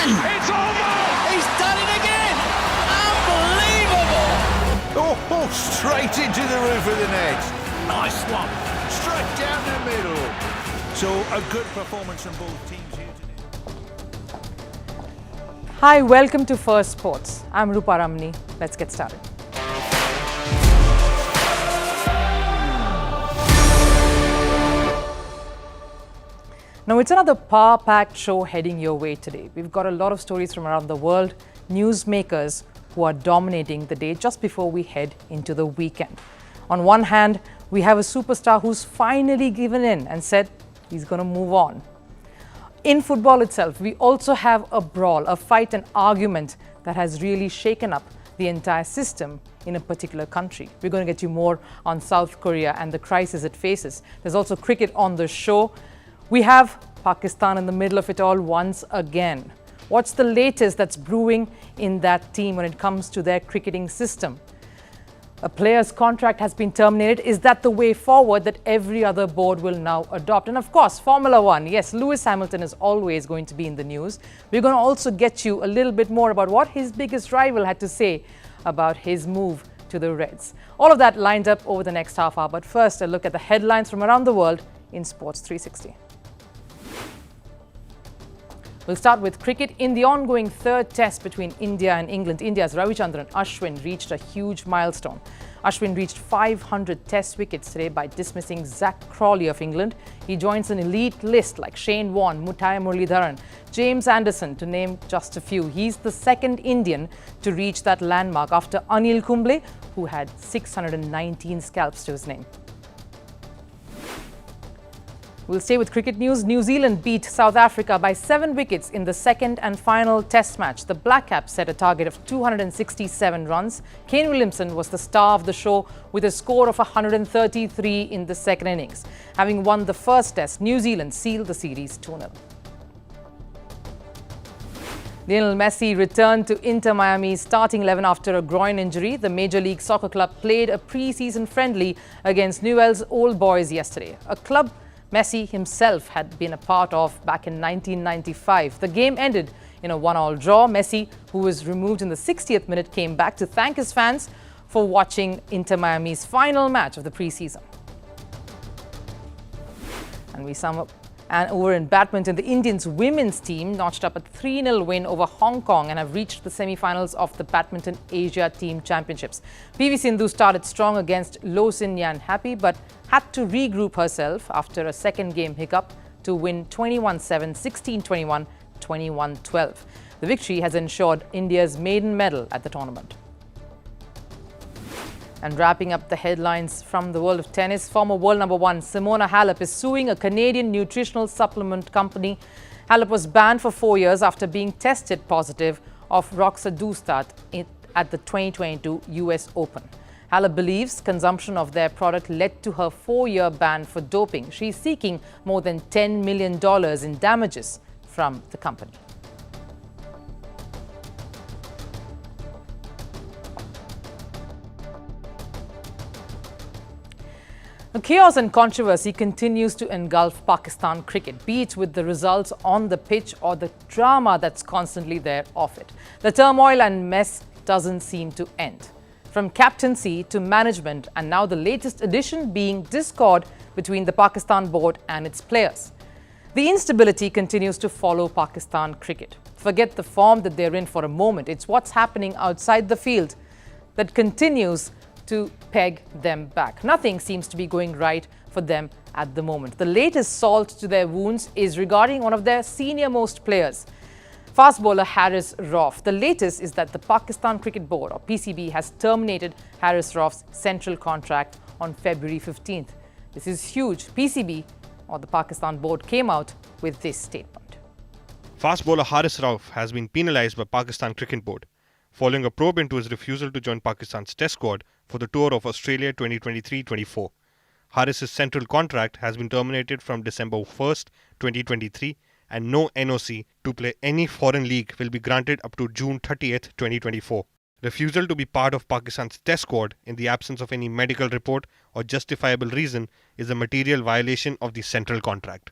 again! It's almost! He's done it again! Unbelievable! Oh, straight into the roof of the net. Nice one. Straight down the middle. So a good performance from both teams here today. Hi, welcome to Firstpost. I'm Rupha Ramani. Let's get started. Now, it's another power-packed show heading your way today. We've got a lot of stories from around the world, newsmakers who are dominating the day just before we head into the weekend. On one hand, we have a superstar who's finally given in and said he's going to move on. In football itself, we also have a brawl, a fight, an argument that has really shaken up the entire system in a particular country. We're going to get you more on South Korea and the crisis it faces. There's also cricket on the show. We have Pakistan in the middle of it all once again. What's the latest that's brewing in that team when it comes to their cricketing system? A player's contract has been terminated. Is that the way forward that every other board will now adopt? And of course, Formula One. Yes, Lewis Hamilton is always going to be in the news. We're going to also get you a little bit more about what his biggest rival had to say about his move to the Reds. All of that lined up over the next half hour. But first, a look at the headlines from around the world in Sports 360. We'll start with cricket. In the ongoing third test between India and England, India's Ravichandran Ashwin reached a huge milestone. Ashwin reached 500 test wickets today by dismissing Zach Crawley of England. He joins an elite list like Shane Warne, Muthaiya Muralidharan, James Anderson, to name just a few. He's the second Indian to reach that landmark after Anil Kumble, who had 619 scalps to his name. We'll stay with cricket news. New Zealand beat South Africa by 7 wickets in the second and final test match. The Black Caps set a target of 267 runs. Kane Williamson was the star of the show with a score of 133 in the second innings. Having won the first test, New Zealand sealed the series 2-0. Lionel Messi returned to Inter Miami's starting 11 after a groin injury. The Major League Soccer club played a pre-season friendly against Newell's Old Boys yesterday, a club Messi himself had been a part of back in 1995. The game ended in a 1-1 draw. Messi, who was removed in the 60th minute, came back to thank his fans for watching Inter Miami's final match of the preseason. And we sum up. And over in badminton, the Indians women's team notched up a 3-0 win over Hong Kong and have reached the semi-finals of the Badminton Asia Team Championships. PV Sindhu started strong against Lo Sin Yan Happy, but had to regroup herself after a second game hiccup to win 21-7, 16-21, 21-12. The victory has ensured India's maiden medal at the tournament. And wrapping up the headlines from the world of tennis, former world number 1 Simona Halep is suing a Canadian nutritional supplement company. Halep was banned for 4 years after being tested positive of roxadustat at the 2022 US Open. Halep believes consumption of their product led to her 4-year ban for doping. She's seeking more than $10 million in damages from the company. The chaos and controversy continues to engulf Pakistan cricket, be it with the results on the pitch or the drama that's constantly there off it. The turmoil and mess doesn't seem to end. From captaincy to management, and now the latest addition being discord between the Pakistan board and its players. The instability continues to follow Pakistan cricket. Forget the form that they're in for a moment. It's what's happening outside the field that continues to peg them back. Nothing seems to be going right for them at the moment. The latest salt to their wounds is regarding one of their senior-most players, fast bowler Haris Rauf. The latest is that the Pakistan Cricket Board, or PCB, has terminated Haris Rauf's central contract on February 15th. This is huge. PCB, or the Pakistan Board, came out with this statement. Fast bowler Haris Rauf has been penalised by Pakistan Cricket Board following a probe into his refusal to join Pakistan's Test squad for the tour of Australia 2023-24. Haris's central contract has been terminated from December 1st, 2023, and no NOC to play any foreign league will be granted up to June 30th, 2024. Refusal to be part of Pakistan's Test squad in the absence of any medical report or justifiable reason is a material violation of the central contract.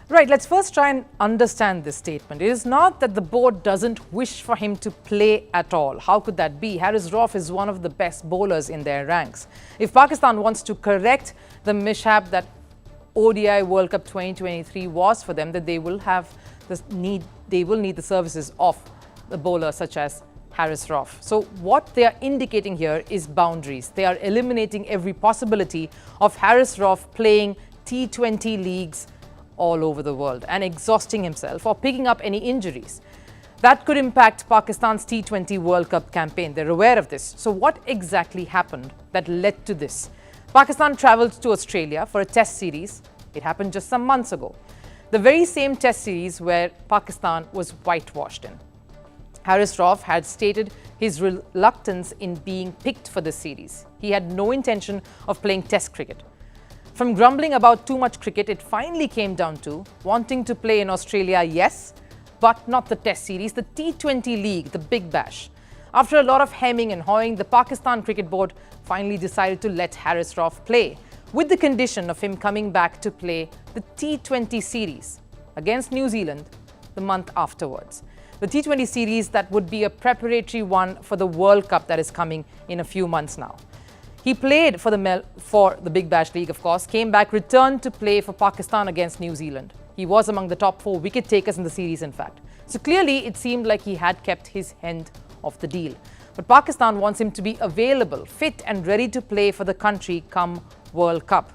Right, let's first try and understand this statement. It is not that the board doesn't wish for him to play at all. How could that be? Haris Rauf is one of the best bowlers in their ranks. If Pakistan wants to correct the mishap that ODI World Cup 2023 was for them, that they will need the services of the bowler such as Haris Rauf. So what they are indicating here is boundaries. They are eliminating every possibility of Haris Rauf playing T20 leagues all over the world and exhausting himself or picking up any injuries. That could impact Pakistan's T20 World Cup campaign. They're aware of this. So what exactly happened that led to this? Pakistan travelled to Australia for a test series. It happened just some months ago. The very same test series where Pakistan was whitewashed in. Haris Rauf had stated his reluctance in being picked for this series. He had no intention of playing test cricket. From grumbling about too much cricket, it finally came down to wanting to play in Australia, yes, but not the test series, the T20 league, the Big Bash. After a lot of hemming and hawing, the Pakistan Cricket Board finally decided to let Haris Rauf play, with the condition of him coming back to play the T20 series against New Zealand the month afterwards. The T20 series that would be a preparatory one for the World Cup that is coming in a few months now. He played for the Big Bash League, of course, came back, returned to play for Pakistan against New Zealand. He was among the top 4 wicket takers in the series, in fact. So clearly, it seemed like he had kept his end of the deal. But Pakistan wants him to be available, fit and ready to play for the country come World Cup.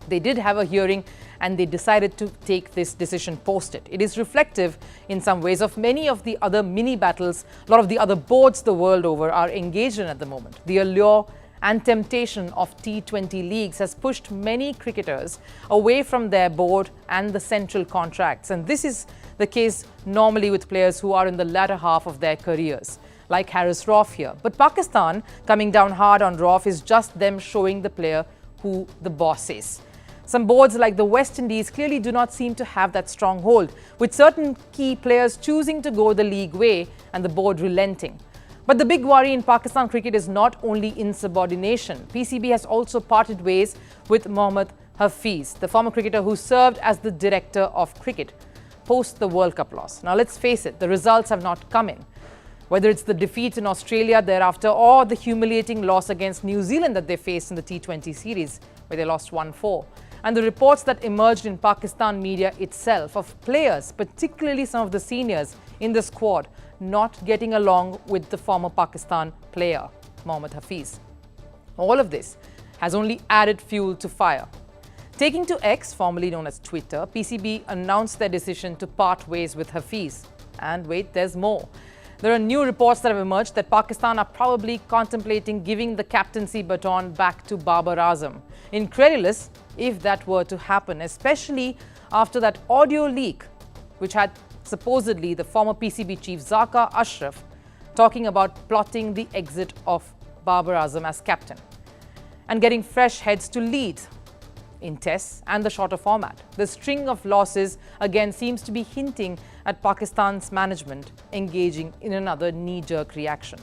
They did have a hearing and they decided to take this decision post it. It is reflective in some ways of many of the other mini battles a lot of the other boards the world over are engaged in at the moment. The allure and temptation of T20 leagues has pushed many cricketers away from their board and the central contracts. And this is the case normally with players who are in the latter half of their careers, like Haris Rauf here. But Pakistan coming down hard on Rauf is just them showing the player who the boss is. Some boards like the West Indies clearly do not seem to have that strong hold, with certain key players choosing to go the league way and the board relenting. But the big worry in Pakistan cricket is not only insubordination. PCB has also parted ways with Mohammed Hafeez, the former cricketer who served as the director of cricket post the World Cup loss. Now let's face it, the results have not come in. Whether it's the defeat in Australia thereafter or the humiliating loss against New Zealand that they faced in the T20 series where they lost 1-4. And the reports that emerged in Pakistan media itself of players, particularly some of the seniors in the squad, not getting along with the former Pakistan player, Mohammed Hafeez. All of this has only added fuel to fire. Taking to X, formerly known as Twitter, PCB announced their decision to part ways with Hafeez. And wait, there's more. There are new reports that have emerged that Pakistan are probably contemplating giving the captaincy baton back to Babar Azam. Incredulous if that were to happen, especially after that audio leak, which had supposedly the former PCB chief Zaka Ashraf talking about plotting the exit of Babar Azam as captain and getting fresh heads to lead in tests and the shorter format. The string of losses again seems to be hinting at Pakistan's management engaging in another knee-jerk reaction.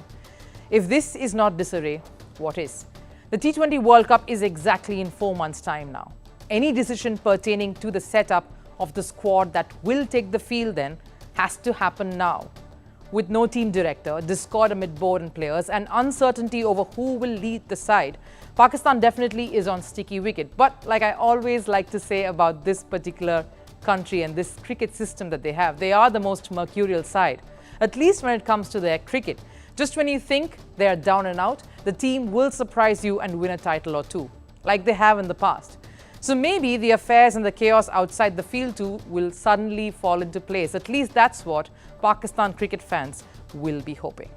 If this is not disarray, what is? The T20 World Cup is exactly in 4 months' time now. Any decision pertaining to the setup of the squad that will take the field then has to happen now. With no team director, discord amid board and players, and uncertainty over who will lead the side, Pakistan definitely is on sticky wicket. But like I always like to say about this particular country and this cricket system that they have, they are the most mercurial side, at least when it comes to their cricket. Just when you think they are down and out, the team will surprise you and win a title or two, like they have in the past. So maybe the affairs and the chaos outside the field too will suddenly fall into place. At least that's what Pakistan cricket fans will be hoping.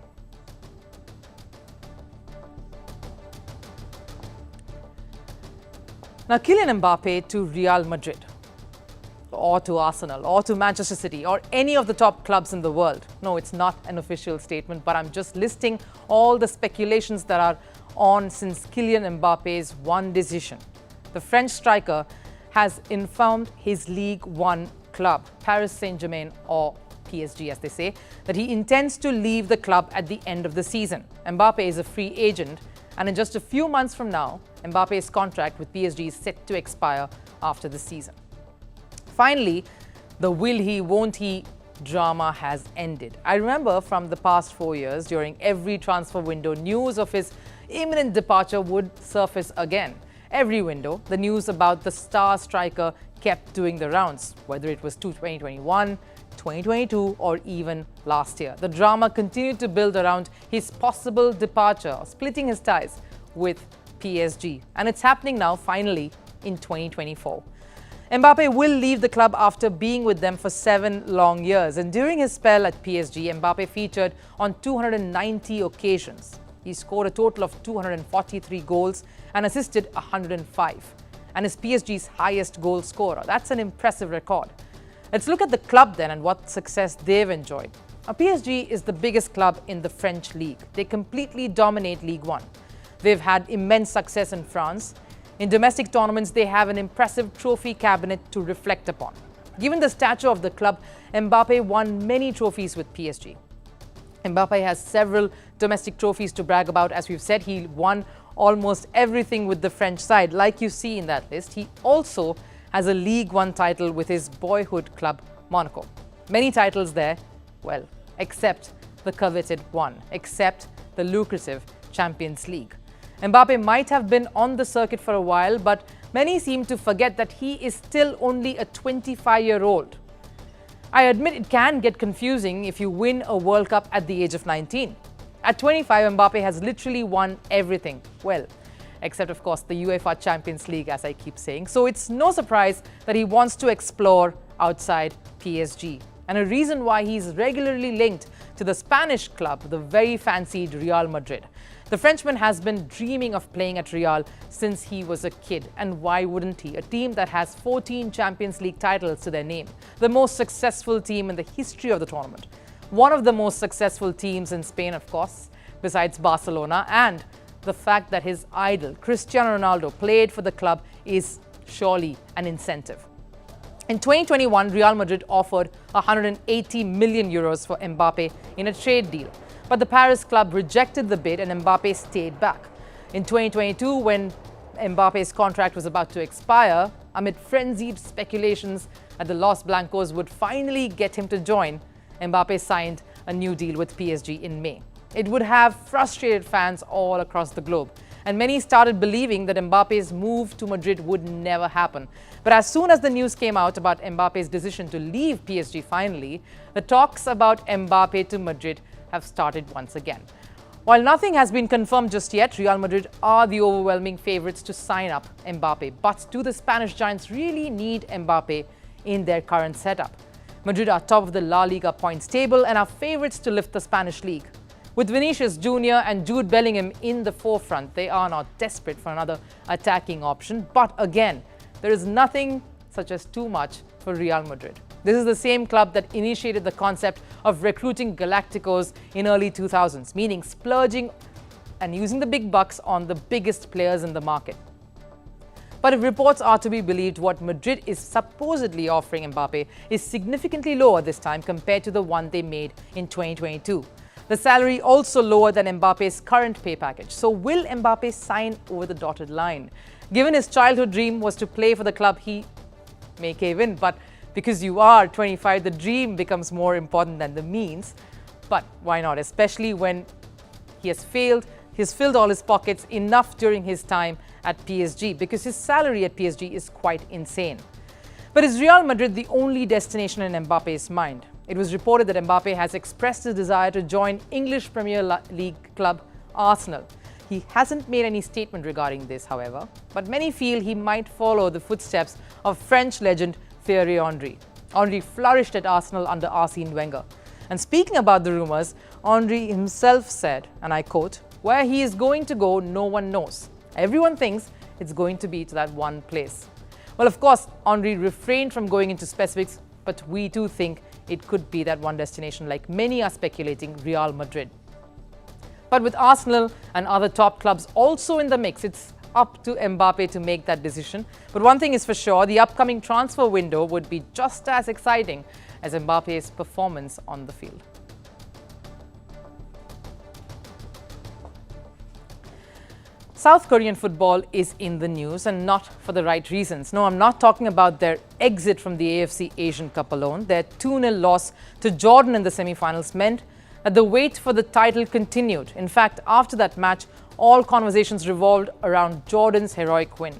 Now, Kylian Mbappe to Real Madrid, or to Arsenal, or to Manchester City, or any of the top clubs in the world. No, it's not an official statement, but I'm just listing all the speculations that are on since Kylian Mbappe's one decision. The French striker has informed his League One club, Paris Saint Germain, or PSG as they say, that he intends to leave the club at the end of the season. Mbappe is a free agent, and in just a few months from now, Mbappe's contract with PSG is set to expire after the season. Finally, the will he, won't he drama has ended. I remember from the past 4 years, during every transfer window, news of his imminent departure would surface again. Every window, the news about the star striker kept doing the rounds, whether it was 2021, 2022 or even last year. The drama continued to build around his possible departure, splitting his ties with PSG. And it's happening now, finally, in 2024. Mbappe will leave the club after being with them for 7 long years. And during his spell at PSG, Mbappe featured on 290 occasions. He scored a total of 243 goals and assisted 105. And is PSG's highest goal scorer. That's an impressive record. Let's look at the club then and what success they've enjoyed. Now, PSG is the biggest club in the French league. They completely dominate Ligue 1. They've had immense success in France. In domestic tournaments, they have an impressive trophy cabinet to reflect upon. Given the stature of the club, Mbappe won many trophies with PSG. Mbappe has several domestic trophies to brag about. As we've said, he won almost everything with the French side, like you see in that list. He also has a Ligue 1 title with his boyhood club, Monaco. Many titles there, well, except the coveted one, except the lucrative Champions League. Mbappe might have been on the circuit for a while, but many seem to forget that he is still only a 25-year-old. I admit it can get confusing if you win a World Cup at the age of 19. At 25, Mbappe has literally won everything. Well, except of course the UEFA Champions League, as I keep saying. So it's no surprise that he wants to explore outside PSG. And a reason why he's regularly linked to the Spanish club, the very fancied Real Madrid. The Frenchman has been dreaming of playing at Real since he was a kid. And why wouldn't he? A team that has 14 Champions League titles to their name. The most successful team in the history of the tournament. One of the most successful teams in Spain, of course, besides Barcelona. And the fact that his idol, Cristiano Ronaldo, played for the club is surely an incentive. In 2021, Real Madrid offered 180 million euros for Mbappe in a trade deal. But the Paris club rejected the bid and Mbappe stayed back. In 2022, when Mbappe's contract was about to expire, amid frenzied speculations that the Los Blancos would finally get him to join, Mbappe signed a new deal with PSG in May. It would have frustrated fans all across the globe. And many started believing that Mbappe's move to Madrid would never happen. But as soon as the news came out about Mbappe's decision to leave PSG finally, the talks about Mbappe to Madrid have started once again. While nothing has been confirmed just yet, Real Madrid are the overwhelming favourites to sign up Mbappe. But do the Spanish giants really need Mbappe in their current setup? Madrid are top of the La Liga points table and are favourites to lift the Spanish league. With Vinicius Jr. and Jude Bellingham in the forefront, they are not desperate for another attacking option. But again, there is nothing such as too much for Real Madrid. This is the same club that initiated the concept of recruiting Galacticos in early 2000s, meaning splurging and using the big bucks on the biggest players in the market. But if reports are to be believed, what Madrid is supposedly offering Mbappe is significantly lower this time compared to the one they made in 2022. The salary also lower than Mbappe's current pay package. So will Mbappe sign over the dotted line? Given his childhood dream was to play for the club, he may cave in. But because you are 25, the dream becomes more important than the means. But why not? Especially when he's filled all his pockets enough during his time at PSG, because his salary at PSG is quite insane. But is Real Madrid the only destination in Mbappe's mind? It was reported that Mbappe has expressed his desire to join English Premier League club Arsenal. He hasn't made any statement regarding this, however, but many feel he might follow the footsteps of French legend Thierry Henry. Henry flourished at Arsenal under Arsene Wenger. And speaking about the rumours, Henry himself said, and I quote, "Where he is going to go, no one knows. Everyone thinks it's going to be to that one place." Well, of course, Henry refrained from going into specifics, but we too think it could be that one destination, like many are speculating, Real Madrid. But with Arsenal and other top clubs also in the mix, it's up to Mbappe to make that decision. But one thing is for sure, the upcoming transfer window would be just as exciting as Mbappe's performance on the field. South Korean football is in the news, and not for the right reasons. No, I'm not talking about their exit from the AFC Asian Cup alone. Their 2-0 loss to Jordan in the semi-finals meant that the wait for the title continued. In fact, after that match, all conversations revolved around Jordan's heroic win.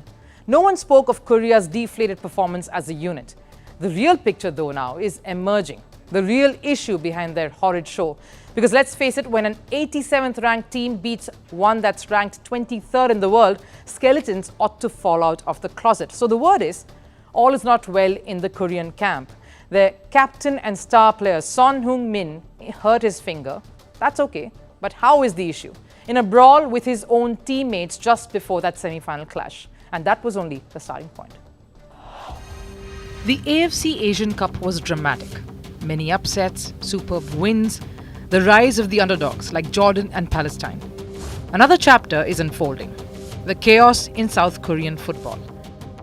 No one spoke of Korea's deflated performance as a unit. The real picture, though, now is emerging. The real issue behind their horrid show. Because let's face it, when an 87th ranked team beats one that's ranked 23rd in the world, skeletons ought to fall out of the closet. So the word is, all is not well in the Korean camp. Their captain and star player Son Heung-min hurt his finger. That's okay, but how is the issue? In a brawl with his own teammates just before that semi-final clash. And that was only the starting point. The AFC Asian Cup was dramatic. Many upsets, superb wins, the rise of the underdogs like Jordan and Palestine. Another chapter is unfolding, the chaos in South Korean football.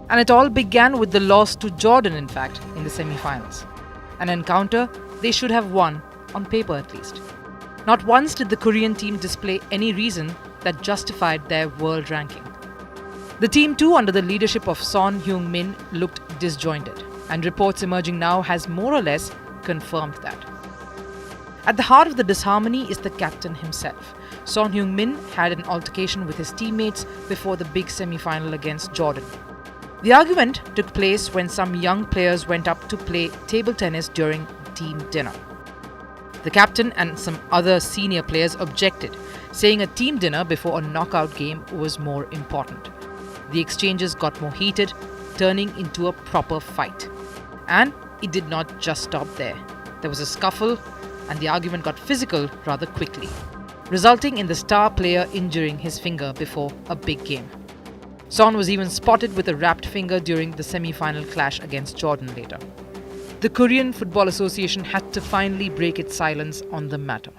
And it all began with the loss to Jordan, in fact, in the semi-finals. An encounter they should have won, on paper at least. Not once did the Korean team display any reason that justified their world ranking. The team too, under the leadership of Son Heung-min, looked disjointed, and reports emerging now has more or less confirmed that. At the heart of the disharmony is the captain himself. Son Heung-min had an altercation with his teammates before the big semi-final against Jordan. The argument took place when some young players went up to play table tennis during team dinner. The captain and some other senior players objected, saying a team dinner before a knockout game was more important. The exchanges got more heated, turning into a proper fight. And it did not just stop there. There was a scuffle, and the argument got physical rather quickly, resulting in the star player injuring his finger before a big game. Son was even spotted with a wrapped finger during the semi-final clash against Jordan later. The Korean Football Association had to finally break its silence on the matter.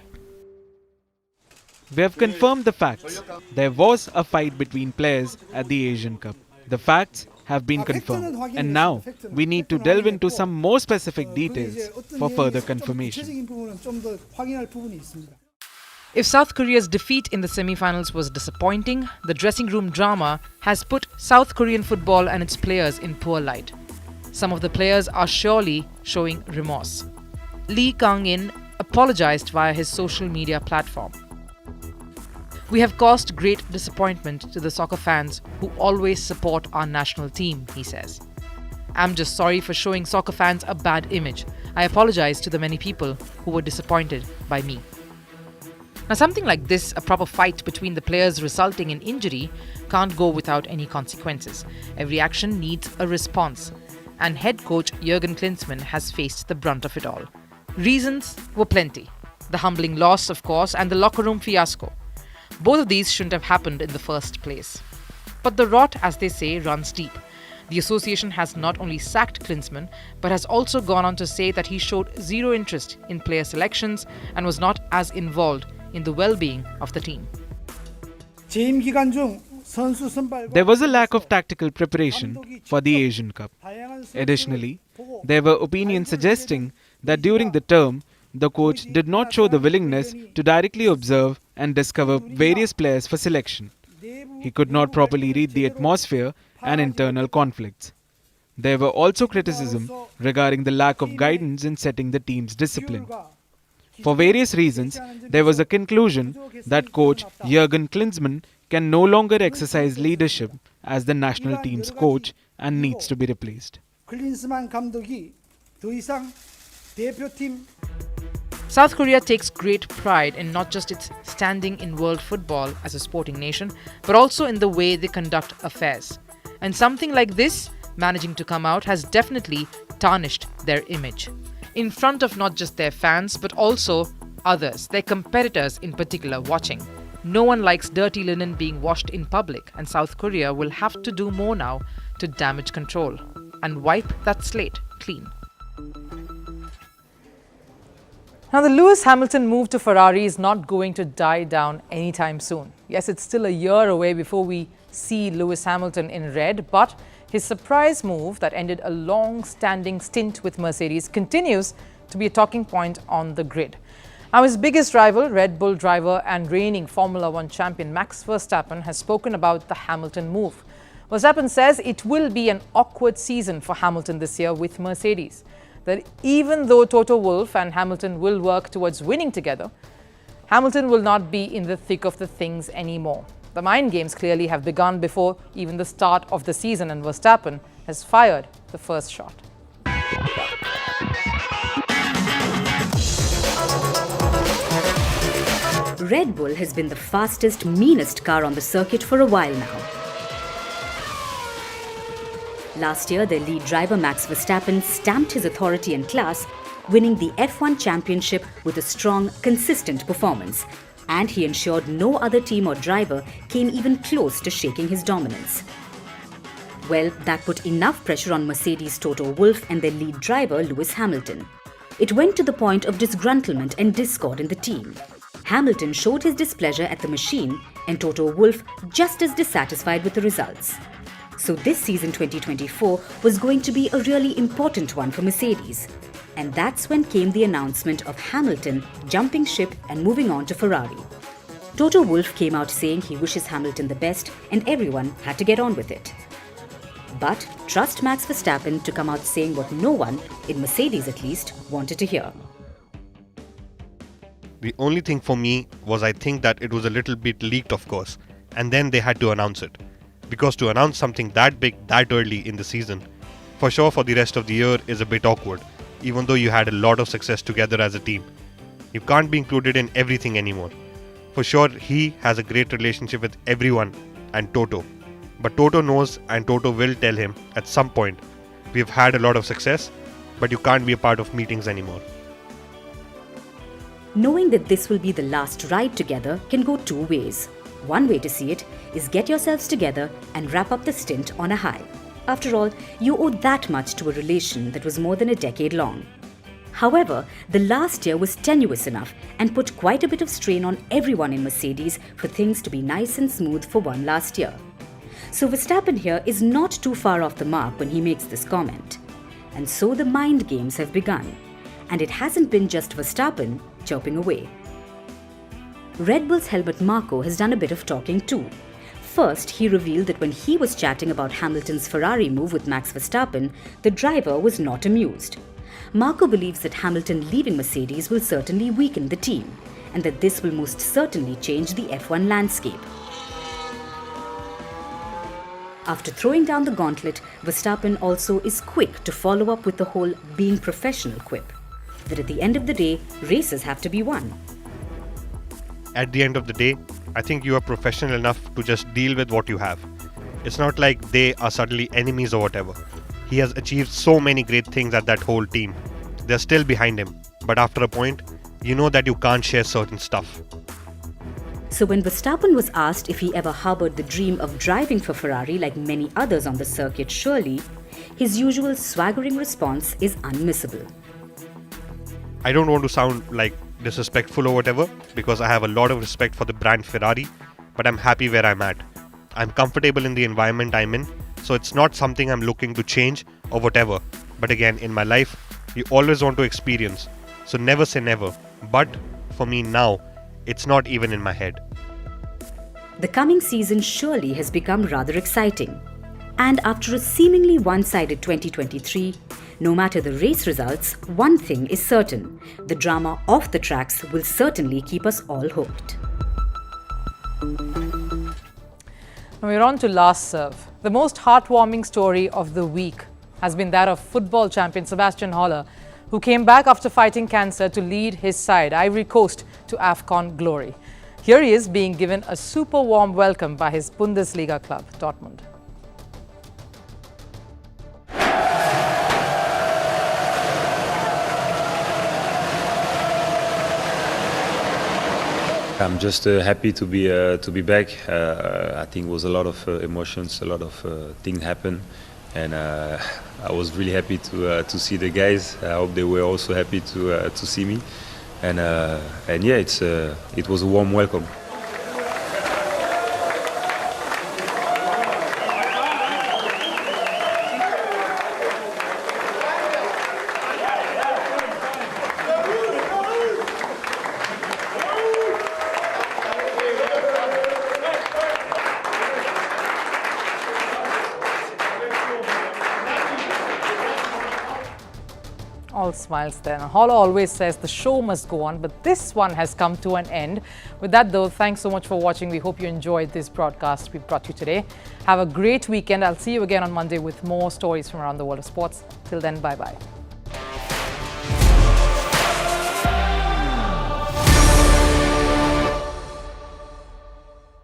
We have confirmed the facts. There was a fight between players at the Asian Cup. The facts have been confirmed, and now we need to delve into some more specific details for further confirmation. If South Korea's defeat in the semi-finals was disappointing, the dressing room drama has put South Korean football and its players in poor light. Some of the players are surely showing remorse. Lee Kang-in apologized via his social media platform. "We have caused great disappointment to the soccer fans who always support our national team," he says. "I'm just sorry for showing soccer fans a bad image. I apologize to the many people who were disappointed by me." Now, something like this, a proper fight between the players resulting in injury, can't go without any consequences. Every action needs a response. And head coach Jurgen Klinsmann has faced the brunt of it all. Reasons were plenty. The humbling loss, of course, and the locker room fiasco. Both of these shouldn't have happened in the first place. But the rot, as they say, runs deep. The association has not only sacked Klinsmann, but has also gone on to say that he showed zero interest in player selections and was not as involved in the well-being of the team. There was a lack of tactical preparation for the Asian Cup. Additionally, there were opinions suggesting that during the term, the coach did not show the willingness to directly observe and discover various players for selection. He could not properly read the atmosphere and internal conflicts. There were also criticism regarding the lack of guidance in setting the team's discipline. For various reasons, there was a conclusion that coach Jurgen Klinsmann can no longer exercise leadership as the national team's coach and needs to be replaced. South Korea takes great pride in not just its standing in world football as a sporting nation, but also in the way they conduct affairs. And something like this, managing to come out, has definitely tarnished their image. In front of not just their fans, but also others, their competitors in particular, watching. No one likes dirty linen being washed in public, and South Korea will have to do more now to damage control and wipe that slate clean. Now, the Lewis Hamilton move to Ferrari is not going to die down anytime soon. Yes, it's still a year away before we see Lewis Hamilton in red, but his surprise move that ended a long-standing stint with Mercedes continues to be a talking point on the grid. Now, his biggest rival, Red Bull driver and reigning Formula One champion Max Verstappen, has spoken about the Hamilton move. Verstappen says it will be an awkward season for Hamilton this year with Mercedes. That even though Toto Wolff and Hamilton will work towards winning together, Hamilton will not be in the thick of the things anymore. The mind games clearly have begun before even the start of the season, and Verstappen has fired the first shot. Red Bull has been the fastest, meanest car on the circuit for a while now. Last year, their lead driver Max Verstappen stamped his authority and class, winning the F1 championship with a strong, consistent performance. And he ensured no other team or driver came even close to shaking his dominance. Well, that put enough pressure on Mercedes' Toto Wolff and their lead driver Lewis Hamilton. It went to the point of disgruntlement and discord in the team. Hamilton showed his displeasure at the machine and Toto Wolff just as dissatisfied with the results. So this season 2024 was going to be a really important one for Mercedes. And that's when came the announcement of Hamilton jumping ship and moving on to Ferrari. Toto Wolff came out saying he wishes Hamilton the best and everyone had to get on with it. But trust Max Verstappen to come out saying what no one, in Mercedes at least, wanted to hear. The only thing for me was I think that it was a little bit leaked, of course, and then they had to announce it. Because to announce something that big that early in the season, for sure for the rest of the year is a bit awkward. Even though you had a lot of success together as a team. You can't be included in everything anymore. For sure, he has a great relationship with everyone and Toto. But Toto knows and Toto will tell him at some point, we've had a lot of success, but you can't be a part of meetings anymore. Knowing that this will be the last ride together can go two ways. One way to see it is get yourselves together and wrap up the stint on a high. After all, you owe that much to a relation that was more than a decade long. However, the last year was tenuous enough and put quite a bit of strain on everyone in Mercedes for things to be nice and smooth for one last year. So Verstappen here is not too far off the mark when he makes this comment. And so the mind games have begun. And it hasn't been just Verstappen chirping away. Red Bull's Helmut Marko has done a bit of talking too. First, he revealed that when he was chatting about Hamilton's Ferrari move with Max Verstappen, the driver was not amused. Marko believes that Hamilton leaving Mercedes will certainly weaken the team, and that this will most certainly change the F1 landscape. After throwing down the gauntlet, Verstappen also is quick to follow up with the whole being professional quip, that at the end of the day, races have to be won. At the end of the day, I think you are professional enough to just deal with what you have. It's not like they are suddenly enemies or whatever. He has achieved so many great things at that whole team. They're still behind him, but after a point, you know that you can't share certain stuff. So when Verstappen was asked if he ever harbored the dream of driving for Ferrari like many others on the circuit, surely, his usual swaggering response is unmissable. I don't want to sound like disrespectful or whatever, because I have a lot of respect for the brand Ferrari, but I'm happy where I'm at. I'm comfortable in the environment I'm in, so it's not something I'm looking to change or whatever. But again, in my life, you always want to experience, so never say never. But for me now, it's not even in my head. The coming season surely has become rather exciting. And after a seemingly one-sided 2023, no matter the race results, one thing is certain: the drama off the tracks will certainly keep us all hooked. We're on to last serve. The most heartwarming story of the week has been that of football champion Sebastian Hojbjerg, who came back after fighting cancer to lead his side, Ivory Coast, to AFCON glory. Here he is being given a super warm welcome by his Bundesliga club, Dortmund. I'm just happy to be back. I think it was a lot of emotions, a lot of things happened, and I was really happy to see the guys. I hope they were also happy to see me, and yeah, it was a warm welcome. All smiles there. Now, Holla always says the show must go on, but this one has come to an end. With that though, thanks so much for watching. We hope you enjoyed this broadcast we brought you today. Have a great weekend. I'll see you again on Monday with more stories from around the world of sports. Till then, bye-bye.